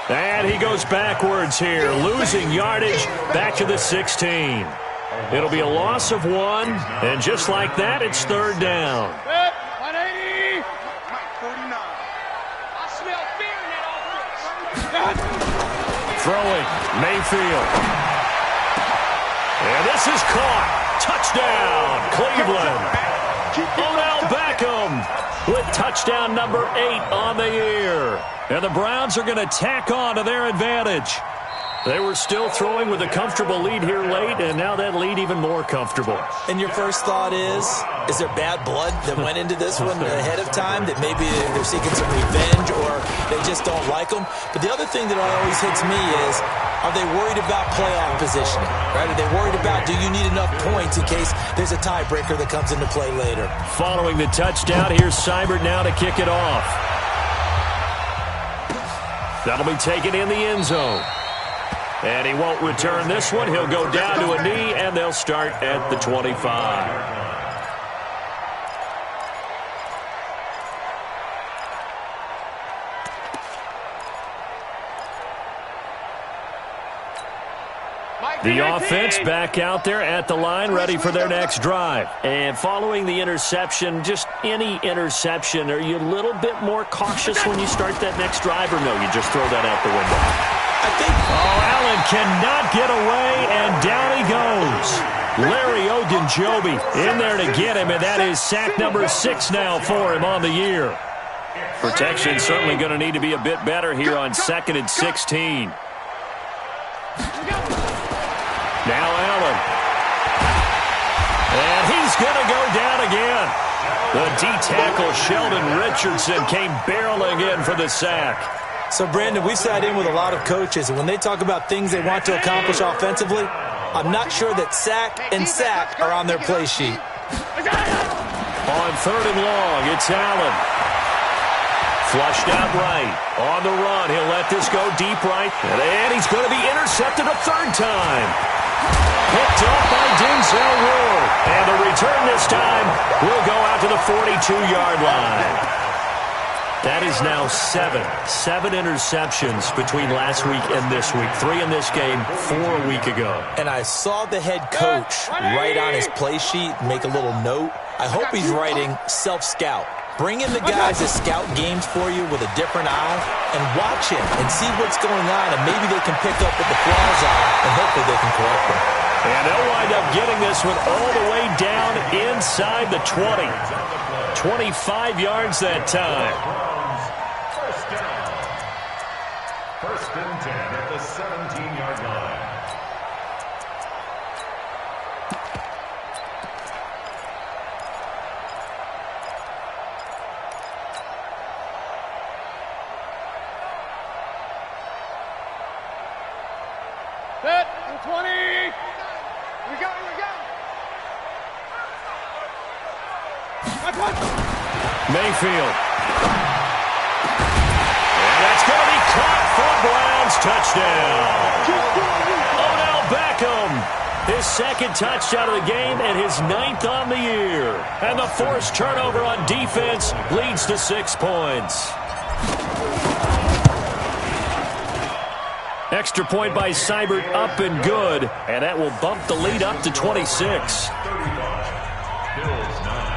And he goes backwards here, losing yardage back to the 16. It'll be a loss of 1, and just like that, it's third down. 180. 49. I smell fear in that offense. Throwing, Mayfield. And this is caught. Touchdown, Cleveland. Odell Beckham with touchdown number 8 on the year. And the Browns are going to tack on to their advantage. They were still throwing with a comfortable lead here late, and now that lead even more comfortable. And your first thought is there bad blood that went into this one ahead of time, that maybe they're seeking some revenge or they just don't like them? But the other thing that always hits me is, are they worried about playoff positioning? Right? Are they worried about, do you need enough points in case there's a tiebreaker that comes into play later? Following the touchdown, here's Seibert now to kick it off. That'll be taken in the end zone. And he won't return this one. He'll go down to a knee, and they'll start at the 25. The offense back out there at the line, ready for their next drive. And following the interception, just any interception, are you a little bit more cautious when you start that next drive, or no, you just throw that out the window? I think... Oh, Allen cannot get away, and down he goes. Larry Ogunjobi in there to get him, and that is sack number 6 now for him on the year. Protection certainly going to need to be a bit better here on 2nd and 16. Now Allen. And he's going to go down again. The D-tackle Sheldon Richardson came barreling in for the sack. So, Brandon, we've sat in with a lot of coaches, and when they talk about things they want to accomplish offensively, I'm not sure that sack and sack are on their play sheet. On 3rd and long, it's Allen. Flushed out right. On the run, he'll let this go deep right. And he's going to be intercepted a 3rd time. Picked up by Denzel Ward. And the return this time will go out to the 42-yard line. That is now 7 interceptions between last week and this week. 3 in this game, 4 a week ago. And I saw the head coach write on his play sheet, make a little note. I hope he's writing self-scout. Bring in the guys that scout games for you with a different eye and watch him and see what's going on, and maybe they can pick up what the flaws are, and hopefully they can correct them. And they'll wind up getting this one all the way down inside the 20. 25 yards that time. First and 10 at the 17-yard line. Set, 20. We go. Mayfield. And that's going to be caught for Browns touchdown. Odell Beckham, his 2nd touchdown of the game and his 9th on the year. And the forced turnover on defense leads to 6 points. Extra point by Seibert, up and good. And that will bump the lead up to 26. 35. Bills 9.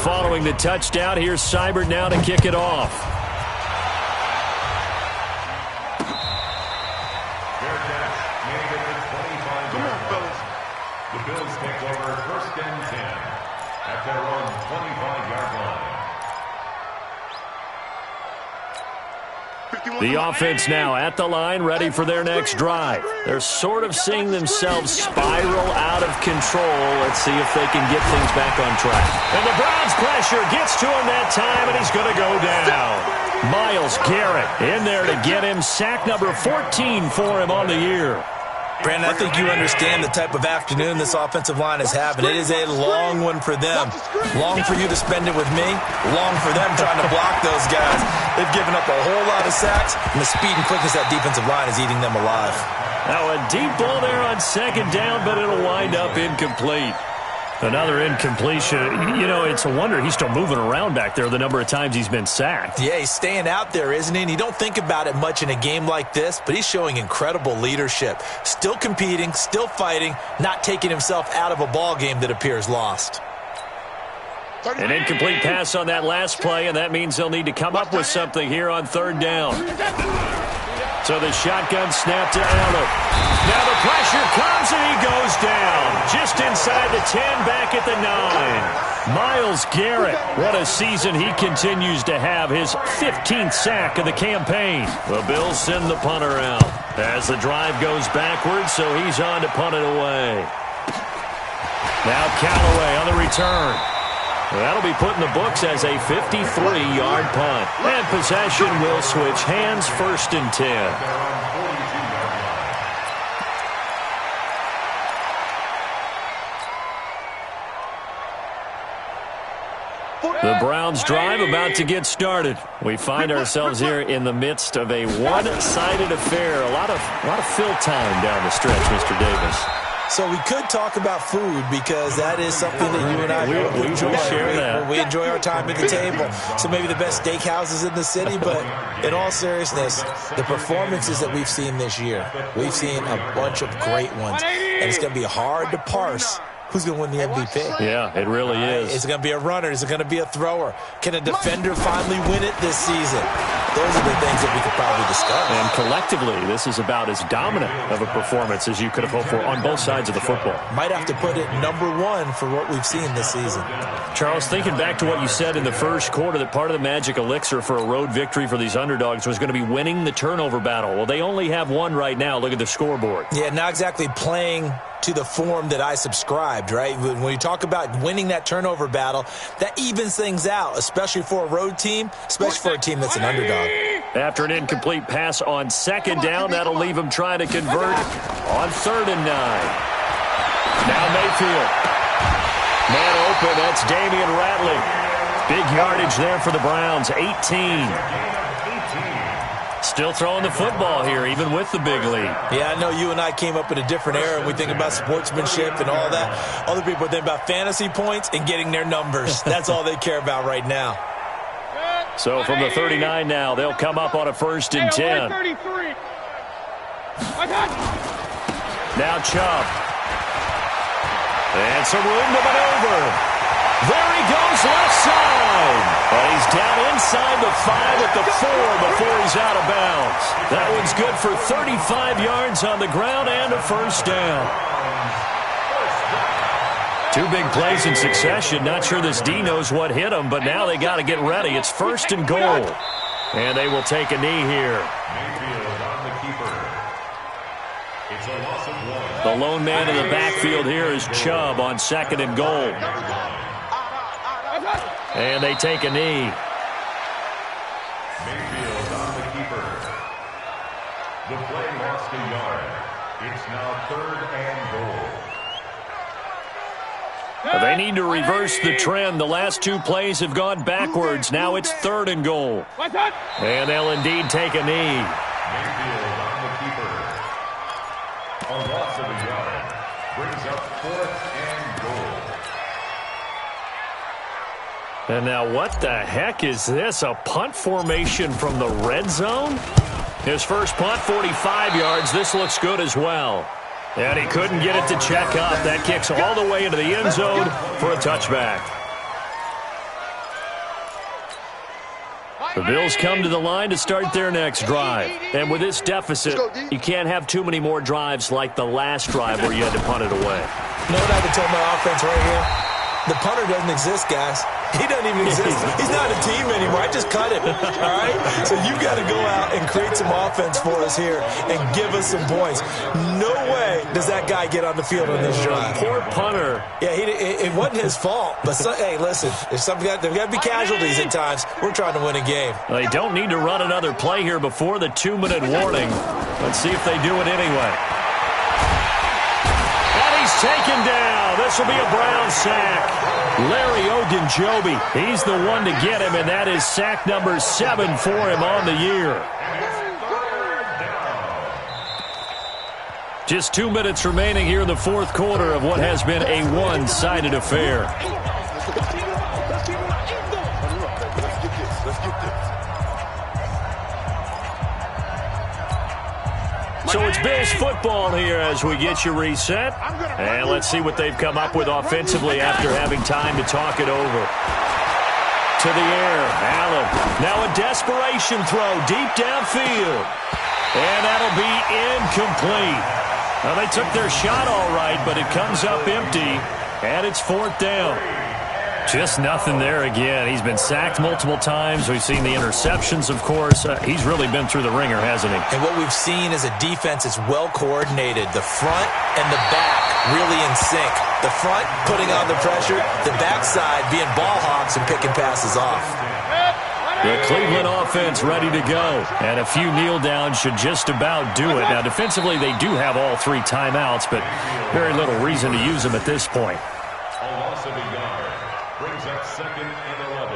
Following the touchdown, here's Seibert now to kick it off. Fair catch, made it at 25 yards. The Bills take over 1st and 10 at their own 25-yard line. The offense now at the line, ready for their next drive. They're sort of seeing themselves spiral out of control. Let's see if they can get things back on track. And the Browns pressure gets to him that time, and he's going to go down. Myles Garrett in there to get him sack number 14 for him on the year. Brandon, I think you understand the type of afternoon this offensive line is having. It is a long one for them. Long for you to spend it with me. Long for them trying to block those guys. They've given up a whole lot of sacks, and the speed and quickness of that defensive line is eating them alive. Now a deep ball there on second down, but it'll wind up incomplete. Another incompletion. You know, it's a wonder he's still moving around back there the number of times he's been sacked. Yeah, he's staying out there, isn't he? And you don't think about it much in a game like this, but he's showing incredible leadership. Still competing, still fighting, not taking himself out of a ball game that appears lost. An incomplete pass on that last play, and that means they'll need to come up with something here on third down. So the shotgun snap to Allen. Now the pressure comes, and he goes down. Just inside the 10, back at the 9. Myles Garrett, what a season he continues to have. His 15th sack of the campaign. The Bills send the punter out as the drive goes backwards, so he's on to punt it away. Now Callaway on the return. That'll be put in the books as a 53-yard punt. And possession will switch hands, 1st and 10. The Browns drive about to get started. We find ourselves here in the midst of a one-sided affair. A lot of fill time down the stretch, Mr. Davis. So we could talk about food because that is something that you and I we enjoy. Share that. We enjoy our time at the table. So maybe the best steakhouses in the city, but in all seriousness, the performances that we've seen this year, we've seen a bunch of great ones, and it's going to be hard to parse who's going to win the MVP. Yeah, it really is. Is it going to be a runner? Is it going to be a thrower? Can a defender finally win it this season? Those are the things that we could probably discuss. And collectively, this is about as dominant of a performance as you could have hoped for on both sides of the football. Might have to put it number 1 for what we've seen this season. Charles, thinking back to what you said in the first quarter, that part of the magic elixir for a road victory for these underdogs was going to be winning the turnover battle. Well, they only have one right now. Look at the scoreboard. Yeah, not exactly playing to the form that I subscribed, right? When you talk about winning that turnover battle, that evens things out, especially for a road team, especially for a team that's an underdog. After an incomplete pass on second down, that'll leave him trying to convert on 3rd and 9. Now Mayfield. Man open, that's Damian Ratley. Big yardage there for the Browns, 18. Still throwing the football here, even with the big lead. Yeah, I know you and I came up in a different era, and we think about sportsmanship and all that. Other people think about fantasy points and getting their numbers. That's all they care about right now. So from the 39 now, they'll come up on a 1st and 10. Now Chubb. And some room to maneuver. There he goes, left side. But he's down inside the 5 at the 4 before he's out of bounds. That one's good for 35 yards on the ground and a 1st down. 2 big plays in succession. Not sure this D knows what hit him, but now they got to get ready. It's 1st and goal. And they will take a knee here. Mayfield on the keeper. It's a loss of 1. The lone man in the backfield here is Chubb on 2nd and goal. And they take a knee. Mayfield on the keeper. The play lost a yard. It's now 3rd and goal. They need to reverse the trend. The last 2 plays have gone backwards. Now it's 3rd and goal. And they'll indeed take a knee. Mayfield on the keeper. A loss of a yard. Brings up 4th and goal. And now what the heck is this? A punt formation from the red zone? His first punt, 45 yards. This looks good as well. And he couldn't get it to check up. That kicks all the way into the end zone for a touchback. The Bills come to the line to start their next drive. And with this deficit, you can't have too many more drives like the last drive where you had to punt it away. You know what I would tell my offense right here? The punter doesn't exist, guys. He doesn't even exist. He's not a team anymore. I just cut him, all right? So you've got to go out and create some offense for us here and give us some points. No way does that guy get on the field on this drive. Poor punter. Yeah, it wasn't his fault. But, hey, listen, there's got to be casualties at times. We're trying to win a game. They don't need to run another play here before the 2-minute warning. Let's see if they do it anyway. And he's taken down. This will be a Brown sack. Larry Ogunjobi, he's the one to get him, and that is sack number 7 for him on the year. Just 2 minutes remaining here in the fourth quarter of what has been a one-sided affair. So it's Bills football here as we get you reset. And let's see what they've come up with offensively after having time to talk it over. To the air, Allen. Now a desperation throw deep downfield. And that'll be incomplete. Well, they took their shot all right, but it comes up empty. And it's fourth down. Just nothing there again. He's been sacked multiple times. We've seen the interceptions, of course. He's really been through the ringer, hasn't he? And what we've seen is a defense that's well coordinated. The front and the back really in sync. The front putting on the pressure. The backside being ball hawks and picking passes off. The Cleveland offense ready to go. And a few kneel downs should just about do it. Now, defensively, they do have all 3 timeouts, but very little reason to use them at this point. A loss of a yard. Brings up 2nd and 11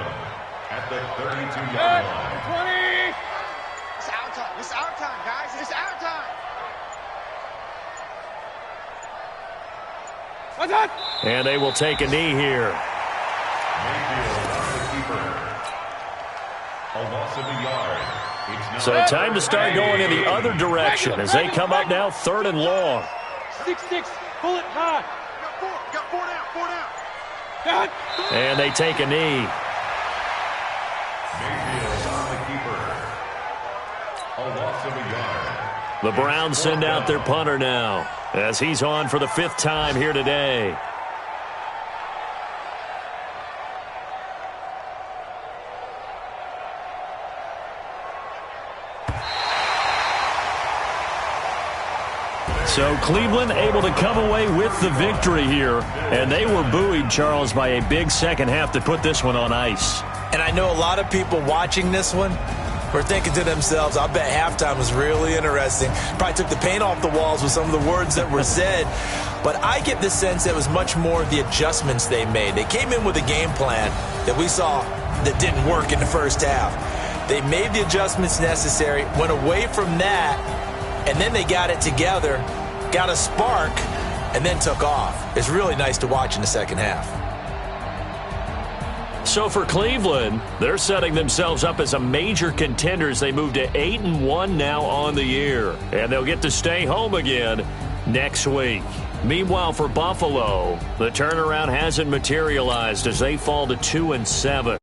at the 32-yard line. 20. It's our time. It's our time, guys. It's our time. What's that? And they will take a knee here. Mayfield on the keeper. A loss of a yard. So time to start going in the other direction as they come up now 3rd and long. 6-6. Pull it high. Got 4 down. 4 down. And they take a knee. Mayfield on the keeper. A loss of a yard. The Browns send out their punter now as he's on for the 5th time here today. So Cleveland able to come away with the victory here. And they were buoyed, Charles, by a big second half to put this one on ice. And I know a lot of people watching this one were thinking to themselves, I bet halftime was really interesting. Probably took the paint off the walls with some of the words that were said. But I get the sense that it was much more of the adjustments they made. They came in with a game plan that we saw that didn't work in the first half. They made the adjustments necessary, went away from that, and then they got it together, got a spark, and then took off. It's really nice to watch in the second half. So for Cleveland, they're setting themselves up as a major contender as they move to 8-1 now on the year. And they'll get to stay home again next week. Meanwhile, for Buffalo, the turnaround hasn't materialized as they fall to 2-7.